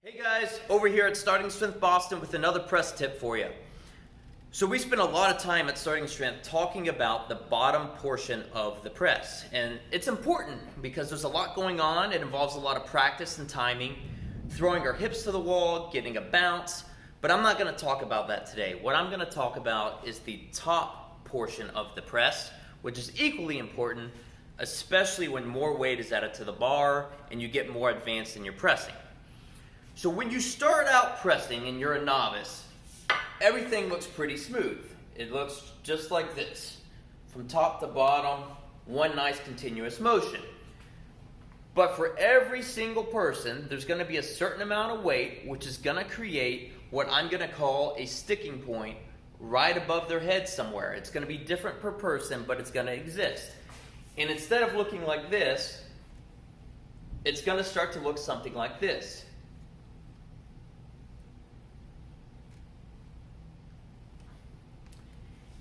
Hey guys, over here at Starting Strength Boston with another press tip for you. So we spend a lot of time at Starting Strength talking about the bottom portion of the press. And it's important because there's a lot going on. It involves a lot of practice and timing, throwing our hips to the wall, getting a bounce. But I'm not going to talk about that today. What I'm going to talk about is the top portion of the press, which is equally important, especially when more weight is added to the bar and you get more advanced in your pressing. So when you start out pressing and you're a novice, everything looks pretty smooth. It looks just like this. From top to bottom, one nice continuous motion. But for every single person, there's going to be a certain amount of weight which is going to create what I'm going to call a sticking point right above their head somewhere. It's going to be different per person, but it's going to exist. And instead of looking like this, it's going to start to look something like this.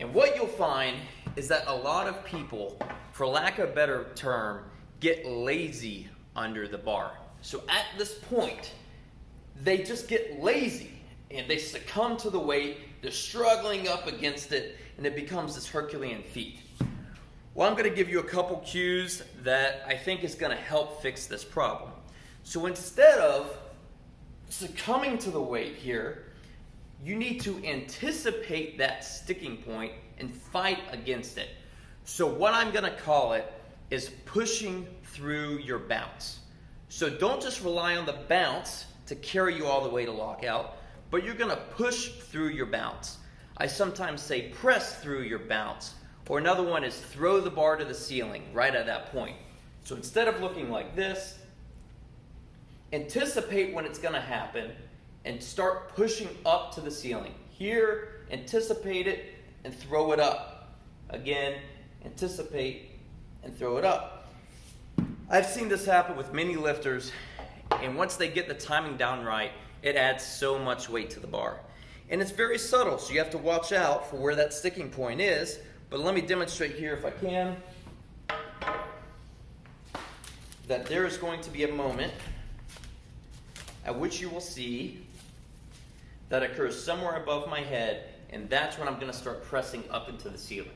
And what you'll find is that a lot of people, for lack of a better term, get lazy under the bar. So at this point, they just get lazy and they succumb to the weight, they're struggling up against it, and it becomes this Herculean feat. Well, I'm going to give you a couple cues that I think is going to help fix this problem. So instead of succumbing to the weight here, you need to anticipate that sticking point and fight against it. So what I'm going to call it is pushing through your bounce. So don't just rely on the bounce to carry you all the way to lockout, but you're going to push through your bounce. I sometimes say press through your bounce, or another one is throw the bar to the ceiling right at that point. So instead of looking like this, anticipate when it's going to happen and start pushing up to the ceiling. Here, anticipate it and throw it up. Again, anticipate and throw it up. I've seen this happen with many lifters, and once they get the timing down right, it adds so much weight to the bar. And it's very subtle, so you have to watch out for where that sticking point is. But let me demonstrate here if I can, that there is going to be a moment at which you will see that occurs somewhere above my head, and that's when I'm going to start pressing up into the ceiling.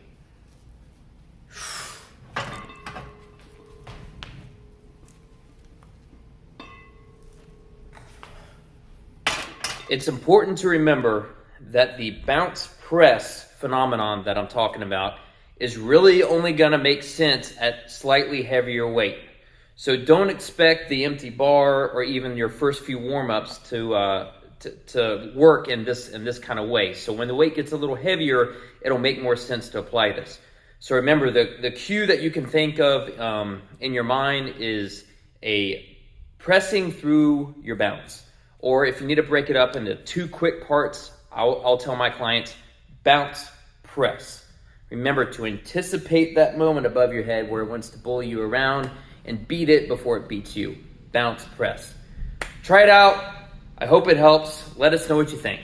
It's important to remember that the bounce press phenomenon that I'm talking about is really only going to make sense at slightly heavier weight. So don't expect the empty bar or even your first few warm-ups to work in this kind of way. So when the weight gets a little heavier, it'll make more sense to apply this. So remember, the cue that you can think of in your mind is a pressing through your bounce. Or if you need to break it up into two quick parts, I'll tell my clients, bounce, press. Remember to anticipate that moment above your head where it wants to bully you around and beat it before it beats you. Bounce, press. Try it out. I hope it helps. Let us know what you think.